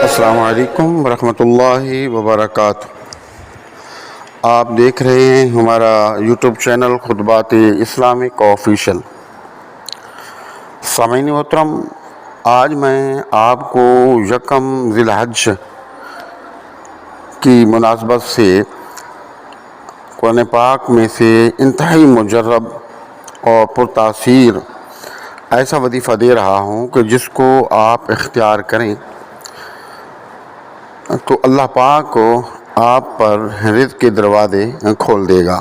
السلام علیکم ورحمۃ اللہ وبرکاتہ۔ آپ دیکھ رہے ہیں ہمارا یوٹیوب چینل خطبات اسلامک آفیشل۔ سامعین محترم، آج میں آپ کو یکم ذی الحج کی مناسبت سے قرآن پاک میں سے انتہائی مجرب اور پرتاثیر ایسا وظیفہ دے رہا ہوں کہ جس کو آپ اختیار کریں تو اللہ پاک کو آپ پر رزق کے دروازے کھول دے گا۔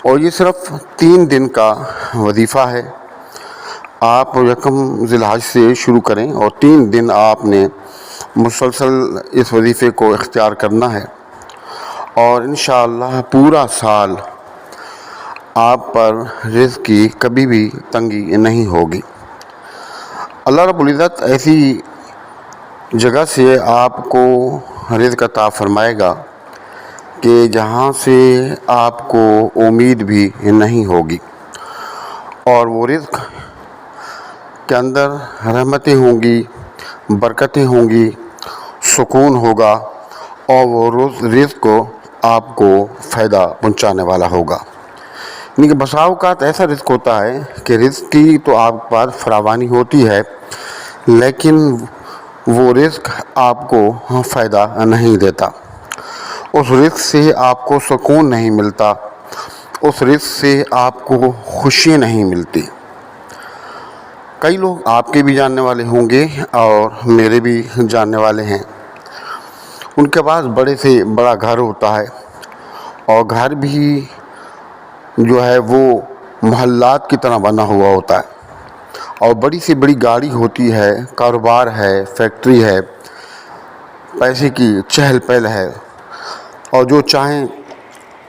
اور یہ صرف 3 دن کا وظیفہ ہے۔ آپ یکم ذی الحج سے شروع کریں اور 3 دن آپ نے مسلسل اس وظیفے کو اختیار کرنا ہے، اور انشاءاللہ پورا سال آپ پر رزق کی کبھی بھی تنگی نہیں ہوگی۔ اللہ رب العزت ایسی جگہ سے آپ کو رزق عطا فرمائے گا کہ جہاں سے آپ کو امید بھی نہیں ہوگی، اور وہ رزق کے اندر رحمتیں ہوں گی، برکتیں ہوں گی، سکون ہوگا، اور وہ رزق کو آپ کو فائدہ پہنچانے والا ہوگا۔ یعنی کہ بسا اوقات ایسا رزق ہوتا ہے کہ رزق کی تو آپ کے پاس فراوانی ہوتی ہے، لیکن وہ رزق آپ کو فائدہ نہیں دیتا، اس رزق سے آپ کو سکون نہیں ملتا، اس رزق سے آپ کو خوشی نہیں ملتی۔ کئی لوگ آپ کے بھی جاننے والے ہوں گے اور میرے بھی جاننے والے ہیں، ان کے پاس بڑے سے بڑا گھر ہوتا ہے، اور گھر بھی جو ہے وہ محلات کی طرح بنا ہوا ہوتا ہے، اور بڑی سے بڑی گاڑی ہوتی ہے، کاروبار ہے، فیکٹری ہے، پیسے کی چہل پہل ہے، اور جو چاہیں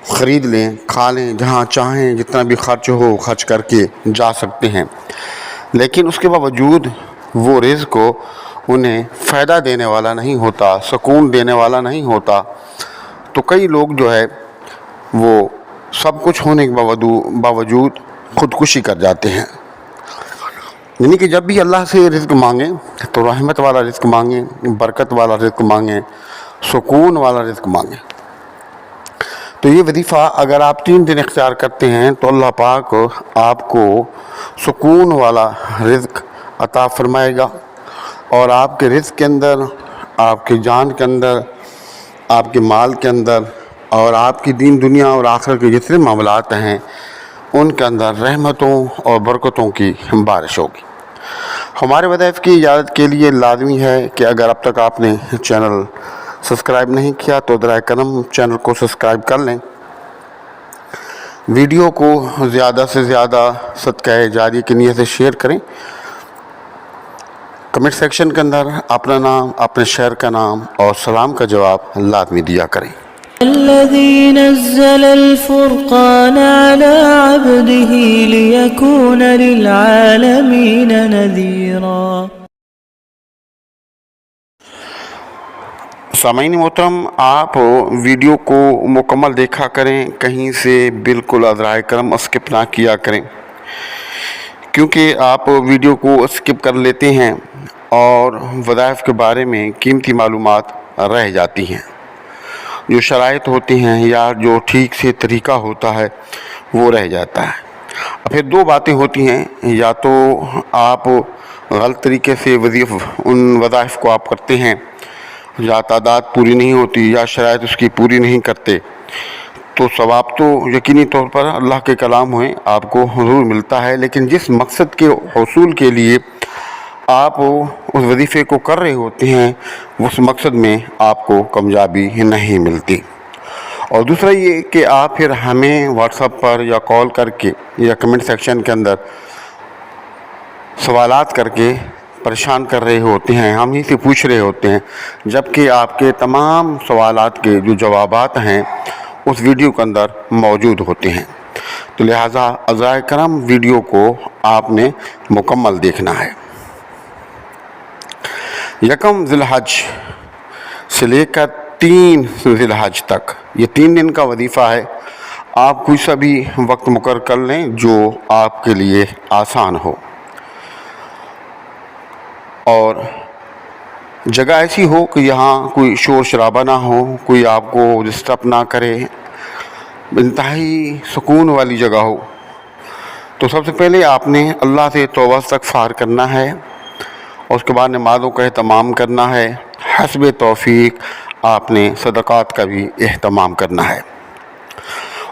خرید لیں، کھا لیں، جہاں چاہیں جتنا بھی خرچ ہو خرچ کر کے جا سکتے ہیں، لیکن اس کے باوجود وہ رزق کو انہیں فائدہ دینے والا نہیں ہوتا، سکون دینے والا نہیں ہوتا۔ تو کئی لوگ جو ہے وہ سب کچھ ہونے کے باوجود خودکشی کر جاتے ہیں۔ یعنی کہ جب بھی اللہ سے رزق مانگیں تو رحمت والا رزق مانگیں، برکت والا رزق مانگیں، سکون والا رزق مانگیں۔ تو یہ وظیفہ اگر آپ 3 دن اختیار کرتے ہیں تو اللہ پاک آپ کو سکون والا رزق عطا فرمائے گا، اور آپ کے رزق کے اندر، آپ کی جان کے اندر، آپ کے مال کے اندر، اور آپ کی دین دنیا اور آخرت کے جتنے معاملات ہیں ان کے اندر رحمتوں اور برکتوں کی بارش ہوگی۔ ہمارے وظائف کی اجازت کے لیے لازمی ہے کہ اگر اب تک آپ نے چینل سبسکرائب نہیں کیا تو برائے کرم چینل کو سبسکرائب کر لیں، ویڈیو کو زیادہ سے زیادہ صدقہ جاریہ کی نیت سے شیئر کریں، کمنٹ سیکشن کے اندر اپنا نام، اپنے شہر کا نام اور سلام کا جواب لازمی دیا کریں۔ الذي نزل الفرقان على عبده ليكون للعالمين نذيرا۔ سامعین محترم، آپ ویڈیو کو مکمل دیکھا کریں، کہیں سے بالکل ادرائے کرم اسکپ نہ کیا کریں، کیونکہ آپ ویڈیو کو اسکپ کر لیتے ہیں اور وظائف کے بارے میں قیمتی معلومات رہ جاتی ہیں۔ جو شرائط ہوتی ہیں یا جو ٹھیک سے طریقہ ہوتا ہے وہ رہ جاتا ہے۔ پھر 2 باتیں ہوتی ہیں، یا تو آپ غلط طریقے سے ان وظائف کو آپ کرتے ہیں، یا تعداد پوری نہیں ہوتی، یا شرائط اس کی پوری نہیں کرتے، تو ثواب تو یقینی طور پر اللہ کے کلام ہوئے آپ کو ضرور ملتا ہے، لیکن جس مقصد کے حصول کے لیے آپ اس وظیفے کو کر رہے ہوتے ہیں اس مقصد میں آپ کو کامیابی نہیں ملتی۔ اور دوسرا یہ کہ آپ پھر ہمیں واٹس ایپ پر یا کال کر کے یا کمنٹ سیکشن کے اندر سوالات کر کے پریشان کر رہے ہوتے ہیں، ہم ہی سے پوچھ رہے ہوتے ہیں، جبکہ آپ کے تمام سوالات کے جو جوابات ہیں اس ویڈیو کے اندر موجود ہوتے ہیں۔ تو لہٰذا عزائے کرم ویڈیو کو آپ نے مکمل دیکھنا ہے۔ یکم ذی الحج سے لے کر 3 ذی الحج تک یہ 3 دن کا وظیفہ ہے۔ آپ کوئی سا بھی وقت مقرر کر لیں جو آپ کے لیے آسان ہو، اور جگہ ایسی ہو کہ یہاں کوئی شور شرابہ نہ ہو، کوئی آپ کو ڈسٹرب نہ کرے، انتہائی سکون والی جگہ ہو۔ تو سب سے پہلے آپ نے اللہ سے توبہ استغفار کرنا ہے، اور اس کے بعد نمازوں کا اہتمام کرنا ہے، حسب توفیق آپ نے صدقات کا بھی اہتمام کرنا ہے۔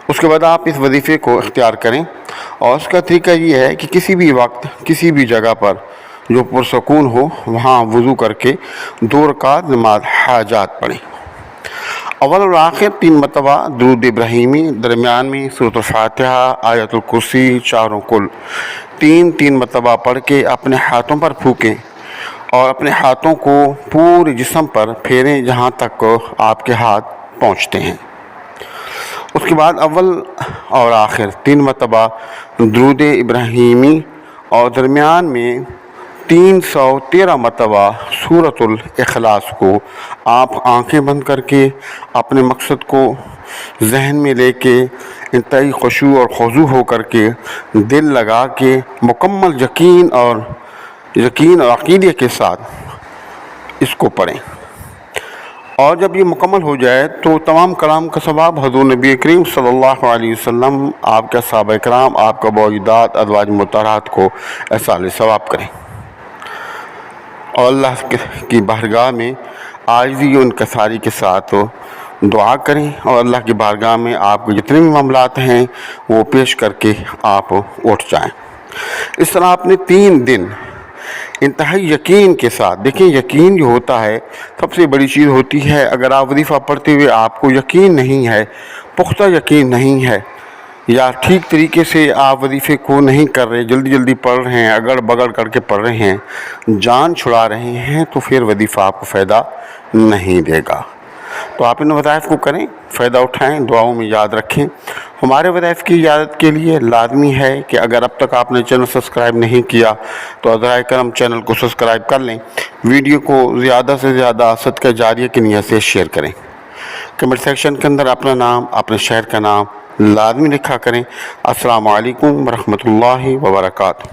اس کے بعد آپ اس وظیفے کو اختیار کریں، اور اس کا طریقہ یہ ہے کہ کسی بھی وقت کسی بھی جگہ پر جو پرسکون ہو وہاں وضو کر کے 2 رکعت نماز حاجات پڑھیں۔ اول اور آخر 3 مرتبہ درود ابراہیمی، درمیان میں سورۃ الفاتحہ، آیت الکرسی، چاروں کل 3 مرتبہ پڑھ کے اپنے ہاتھوں پر پھونکیں، اور اپنے ہاتھوں کو پورے جسم پر پھیریں جہاں تک آپ کے ہاتھ پہنچتے ہیں۔ اس کے بعد اول اور آخر 3 مرتبہ درود ابراہیمی، اور درمیان میں 313 مرتبہ سورۃ الاخلاص کو آپ آنکھیں بند کر کے اپنے مقصد کو ذہن میں لے کے انتہائی خشوع اور خضوع ہو کر کے دل لگا کے مکمل یقین اور عقیدے کے ساتھ اس کو پڑھیں۔ اور جب یہ مکمل ہو جائے تو تمام کلام کا ثواب حضور نبی کریم صلی اللہ علیہ وسلم، آپ کے صحابہ کرام، آپ کا باجداد ازواج مطہرات کو ایصال ثواب کریں، اور اللہ کی بارگاہ میں عاجزی و انکساری کے ساتھ دعا کریں، اور اللہ کی بارگاہ میں آپ کے جتنے بھی معاملات ہیں وہ پیش کر کے آپ اٹھ جائیں۔ اس طرح آپ نے 3 دن انتہائی یقین کے ساتھ، دیکھیں یقین جو ہوتا ہے سب سے بڑی چیز ہوتی ہے۔ اگر آپ وظیفہ پڑھتے ہوئے آپ کو یقین نہیں ہے، پختہ یقین نہیں ہے، یا ٹھیک طریقے سے آپ وظیفے کو نہیں کر رہے، جلدی پڑھ رہے ہیں، اگڑ بگڑ کر کے پڑھ رہے ہیں، جان چھڑا رہے ہیں، تو پھر وظیفہ آپ کو فائدہ نہیں دے گا۔ تو آپ ان وظائف کو کریں، فائدہ اٹھائیں، دعاؤں میں یاد رکھیں۔ ہمارے وظائف کی اجازت کے لیے لازمی ہے کہ اگر اب تک آپ نے چینل سبسکرائب نہیں کیا تو ازرائے کرم چینل کو سبسکرائب کر لیں، ویڈیو کو زیادہ سے زیادہ صدقہ جاریہ کی نیت سے شیئر کریں۔ کمنٹ سیکشن کے اندر اپنا نام، اپنے شہر کا نام لازمی لکھا کریں۔ السلام علیکم ورحمۃ اللہ وبرکاتہ۔